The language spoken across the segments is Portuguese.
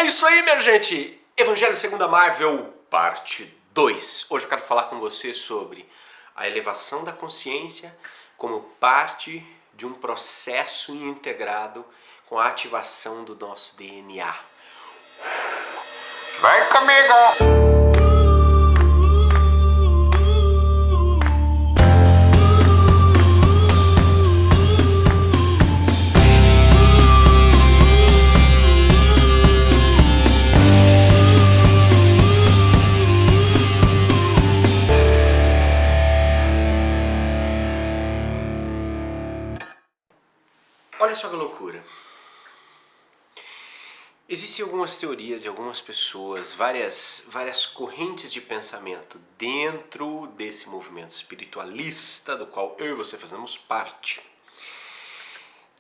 isso aí, minha gente! Evangelho segundo a Marvel, parte 2. Hoje eu quero falar com você sobre a elevação da consciência como parte de um processo integrado com a ativação do nosso DNA. Vem comigo! Olha só que loucura. Existem algumas teorias e algumas pessoas, várias correntes de pensamento dentro desse movimento espiritualista do qual eu e você fazemos parte,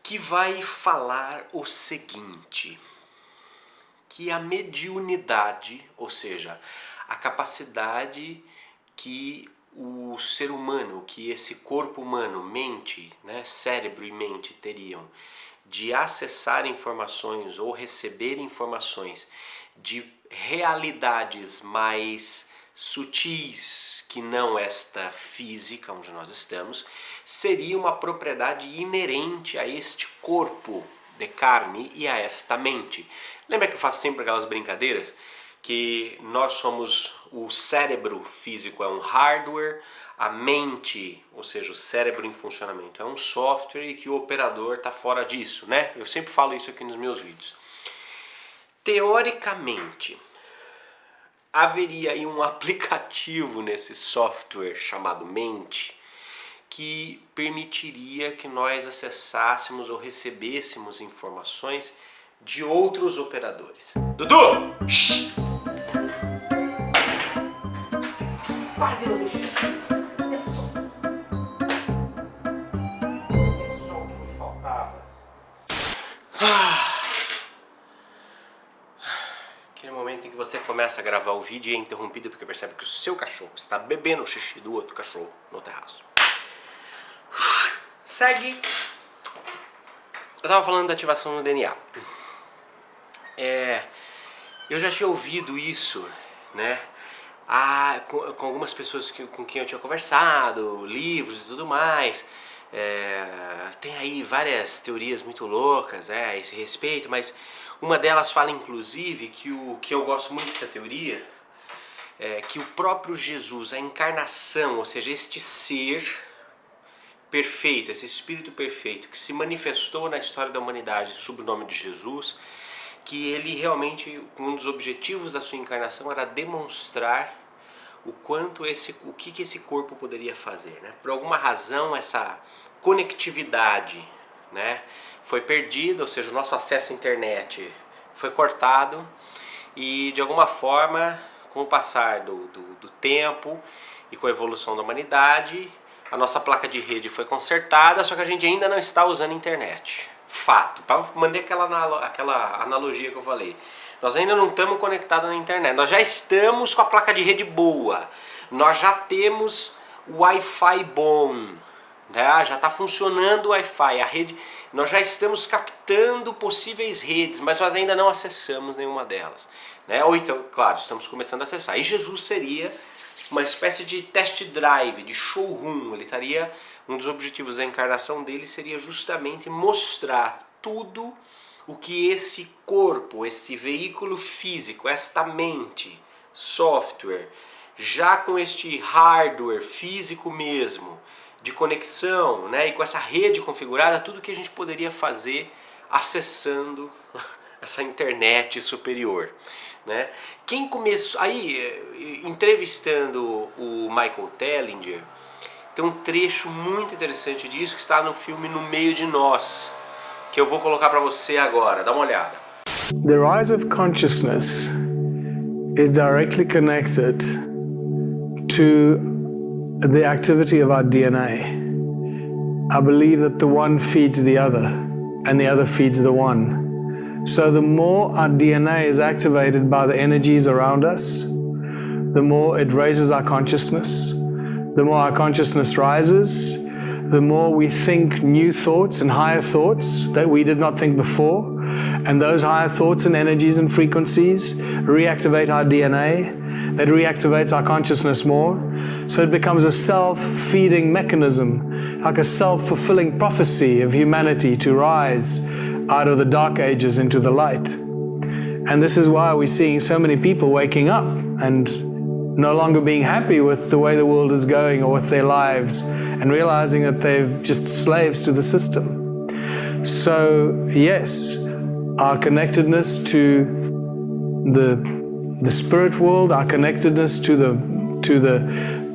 que vai falar o seguinte, que a mediunidade, ou seja, a capacidade que o ser humano, que esse corpo humano, mente, né, cérebro e mente teriam de acessar informações ou receber informações de realidades mais sutis que não esta física onde nós estamos, seria uma propriedade inerente a este corpo de carne e a esta mente. Lembra que eu faço sempre aquelas brincadeiras? Que nós somos, o cérebro físico é um hardware, a mente, ou seja, o cérebro em funcionamento é um software e que o operador está fora disso, né? Eu sempre falo isso aqui nos meus vídeos. Teoricamente, haveria aí um aplicativo nesse software chamado mente que permitiria que nós acessássemos ou recebêssemos informações de outros operadores. Dudu! Shhh! Para de mexer. É só o que me faltava. Aquele momento em que você começa a gravar o vídeo e é interrompido porque percebe que o seu cachorro está bebendo o xixi do outro cachorro no terraço. Segue. Eu estava falando da ativação no DNA. Eu já tinha ouvido isso, né? Com algumas pessoas com quem eu tinha conversado, livros e tudo mais. Tem aí várias teorias muito loucas a esse respeito, mas uma delas fala inclusive que eu gosto muito dessa teoria, que o próprio Jesus, a encarnação, ou seja, este ser perfeito, esse espírito perfeito que se manifestou na história da humanidade sob o nome de Jesus, que ele realmente, um dos objetivos da sua encarnação era demonstrar o que esse corpo poderia fazer, né? Por alguma razão essa conectividade, né, foi perdida, ou seja, o nosso acesso à internet foi cortado e de alguma forma, com o passar do tempo e com a evolução da humanidade, a nossa placa de rede foi consertada, só que a gente ainda não está usando a internet. Fato, para manter aquela analogia que eu falei, nós ainda não estamos conectados na internet, nós já estamos com a placa de rede boa, nós já temos o Wi-Fi bom, né? Já está funcionando o Wi-Fi, a rede, nós já estamos captando possíveis redes, mas nós ainda não acessamos nenhuma delas, né? Ou então, claro, estamos começando a acessar, e Jesus seria uma espécie de test drive, de showroom, ele estaria... Um dos objetivos da encarnação dele seria justamente mostrar tudo o que esse corpo, esse veículo físico, esta mente, software, já com este hardware físico mesmo, de conexão, né, e com essa rede configurada, tudo que a gente poderia fazer acessando essa internet superior, né? Quem começou aí, entrevistando o Michael Tellinger, tem um trecho muito interessante disso que está no filme No Meio de Nós, que eu vou colocar para você agora. Dá uma olhada. The rise of consciousness is directly connected to the activity of our DNA. I believe that the one feeds the other and the other feeds the one. So the more our DNA is activated by the energies around us, the more it raises our consciousness. The more our consciousness rises, the more we think new thoughts and higher thoughts that we did not think before. And those higher thoughts and energies and frequencies reactivate our DNA. That reactivates our consciousness more. So it becomes a self-feeding mechanism, like a self-fulfilling prophecy of humanity to rise out of the dark ages into the light. And this is why we're seeing so many people waking up and no longer being happy with the way the world is going or with their lives, and realizing that they're just slaves to the system. So yes, our connectedness to the spirit world, our connectedness to the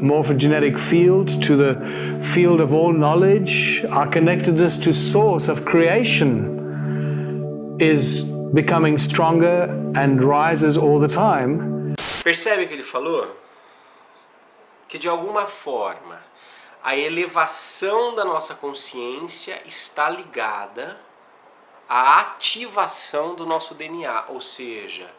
morphogenetic field, to the field of all knowledge, our connectedness to source of creation is becoming stronger and rises all the time. Percebe o que ele falou? Que de alguma forma a elevação da nossa consciência está ligada à ativação do nosso DNA, ou seja,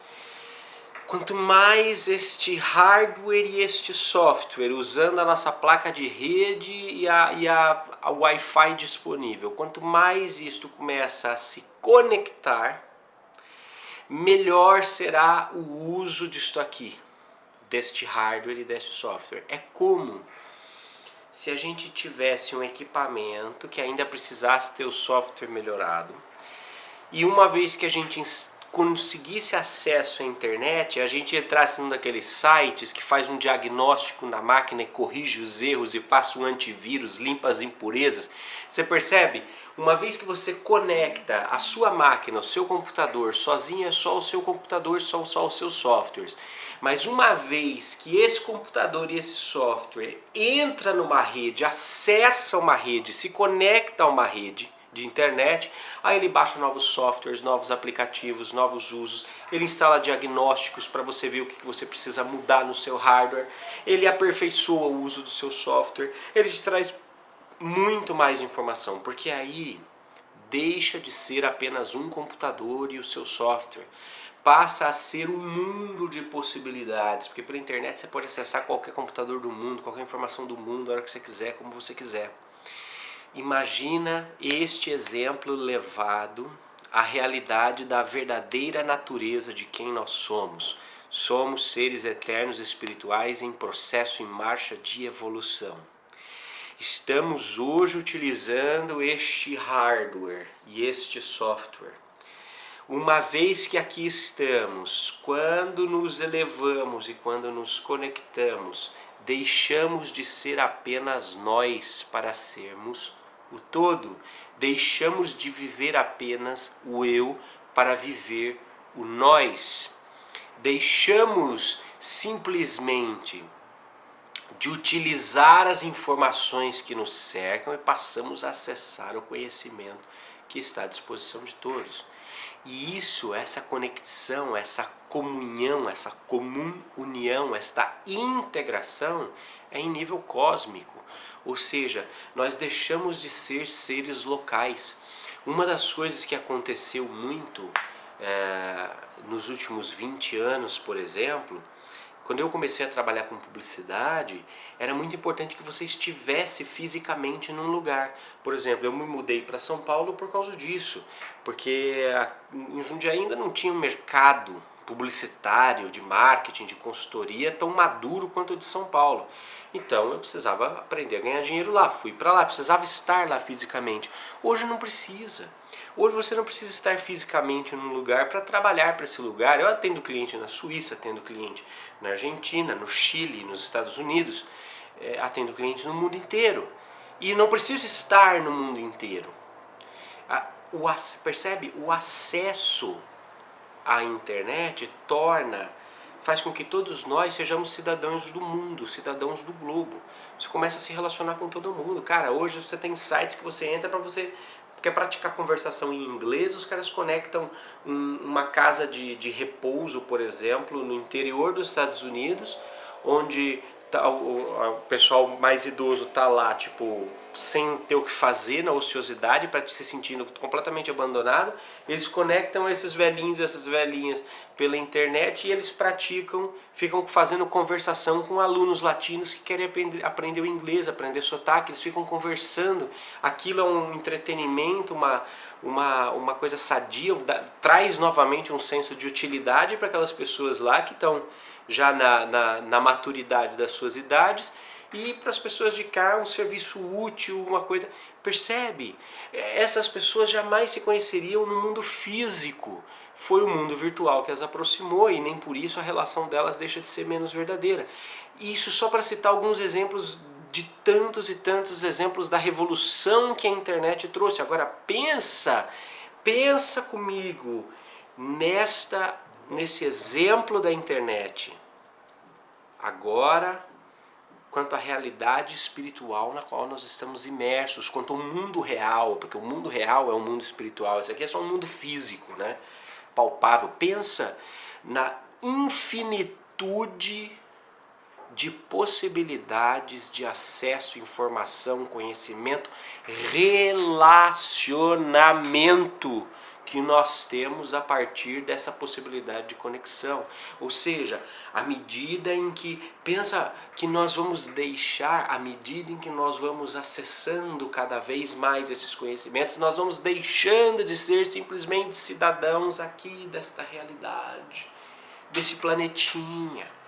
quanto mais este hardware e este software, usando a nossa placa de rede e a Wi-Fi disponível, quanto mais isto começa a se conectar, melhor será o uso disto aqui, deste hardware e deste software. É como se a gente tivesse um equipamento que ainda precisasse ter o software melhorado, e uma vez que a gente conseguisse acesso à internet, a gente entrasse num daqueles sites que faz um diagnóstico na máquina e corrige os erros e passa um antivírus, limpa as impurezas. Você percebe? Uma vez que você conecta a sua máquina, o seu computador, sozinho é só o seu computador, são só os seus softwares. Mas uma vez que esse computador e esse software entra numa rede, acessa uma rede, se conecta a uma rede de internet, aí ele baixa novos softwares, novos aplicativos, novos usos, ele instala diagnósticos para você ver o que você precisa mudar no seu hardware, ele aperfeiçoa o uso do seu software, ele te traz muito mais informação, porque aí deixa de ser apenas um computador e o seu software, passa a ser um mundo de possibilidades, porque pela internet você pode acessar qualquer computador do mundo, qualquer informação do mundo, a hora que você quiser, como você quiser. Imagina este exemplo levado à realidade da verdadeira natureza de quem nós somos. Somos seres eternos espirituais em processo em marcha de evolução. Estamos hoje utilizando este hardware e este software. Uma vez que aqui estamos, quando nos elevamos e quando nos conectamos, deixamos de ser apenas nós para sermos o todo, deixamos de viver apenas o eu para viver o nós, deixamos simplesmente de utilizar as informações que nos cercam e passamos a acessar o conhecimento que está à disposição de todos. E isso, essa conexão, essa comunhão, essa comum união, esta integração é em nível cósmico. Ou seja, nós deixamos de ser seres locais. Uma das coisas que aconteceu muito nos últimos 20 anos, por exemplo, quando eu comecei a trabalhar com publicidade, era muito importante que você estivesse fisicamente num lugar. Por exemplo, eu me mudei para São Paulo por causa disso, porque em Jundiaí ainda não tinha um mercado publicitário, de marketing, de consultoria tão maduro quanto o de São Paulo. Então eu precisava aprender a ganhar dinheiro lá, fui para lá, precisava estar lá fisicamente. Hoje não precisa. Hoje você não precisa estar fisicamente num lugar para trabalhar para esse lugar. Eu atendo cliente na Suíça, atendo cliente na Argentina, no Chile, nos Estados Unidos, atendo clientes no mundo inteiro. E não preciso estar no mundo inteiro. Percebe? O acesso à internet faz com que todos nós sejamos cidadãos do mundo, cidadãos do globo. Você começa a se relacionar com todo mundo. Cara, hoje você tem sites que você entra para você quer praticar conversação em inglês, os caras conectam uma casa de repouso, por exemplo, no interior dos Estados Unidos, onde o pessoal mais idoso está lá, tipo, sem ter o que fazer, na ociosidade, para se sentindo completamente abandonado, eles conectam esses velhinhos, essas velhinhas pela internet e eles praticam, ficam fazendo conversação com alunos latinos que querem aprender o inglês, aprender sotaque, eles ficam conversando. Aquilo é um entretenimento, uma coisa sadia, traz novamente um senso de utilidade para aquelas pessoas lá que estão já na maturidade das suas idades, e para as pessoas de cá um serviço útil, uma coisa. Percebe? Essas pessoas jamais se conheceriam no mundo físico. Foi o mundo virtual que as aproximou e nem por isso a relação delas deixa de ser menos verdadeira. Isso só para citar alguns exemplos de tantos e tantos exemplos da revolução que a internet trouxe. Agora pensa comigo nesse exemplo da internet. Agora, quanto à realidade espiritual na qual nós estamos imersos, quanto ao mundo real, porque o mundo real é um mundo espiritual, isso aqui é só um mundo físico, né? Palpável. Pensa na infinitude de possibilidades de acesso, informação, conhecimento, relacionamento que nós temos a partir dessa possibilidade de conexão. Ou seja, à medida em que, pensa que nós vamos deixar, à medida em que nós vamos acessando cada vez mais esses conhecimentos, nós vamos deixando de ser simplesmente cidadãos aqui desta realidade, desse planetinha.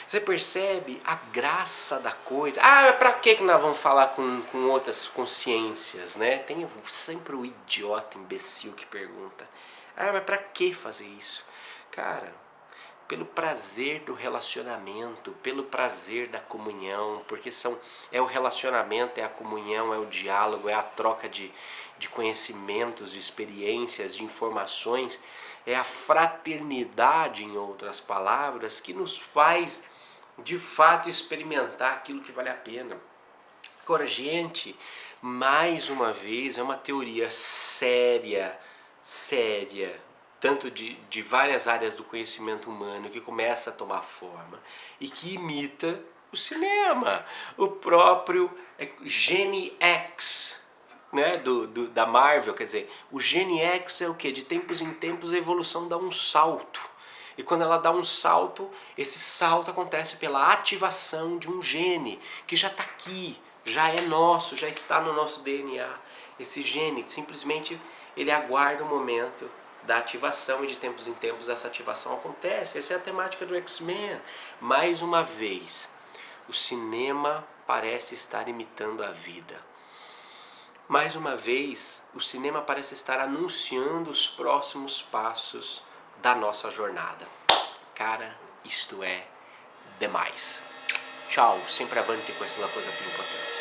Você percebe a graça da coisa? Ah, pra que nós vamos falar com outras consciências, né? Tem sempre o idiota imbecil que pergunta: ah, mas pra que fazer isso? Cara, pelo prazer do relacionamento, pelo prazer da comunhão, porque é o relacionamento, é a comunhão, é o diálogo, é a troca de conhecimentos, de experiências, de informações, é a fraternidade, em outras palavras, que nos faz de fato experimentar aquilo que vale a pena. Agora, gente, mais uma vez, é uma teoria séria, tanto de várias áreas do conhecimento humano, que começa a tomar forma e que imita o cinema. O próprio Gene X, né, da Marvel, quer dizer, o Gene X é o que? De tempos em tempos a evolução dá um salto. E quando ela dá um salto, esse salto acontece pela ativação de um gene que já está aqui, já é nosso, já está no nosso DNA. Esse gene, simplesmente, ele aguarda o momento da ativação e de tempos em tempos essa ativação acontece. Essa é a temática do X-Men. Mais uma vez, o cinema parece estar imitando a vida. Mais uma vez, o cinema parece estar anunciando os próximos passos da nossa jornada. Cara, isto é demais. Tchau, sempre avante com essa coisa importante.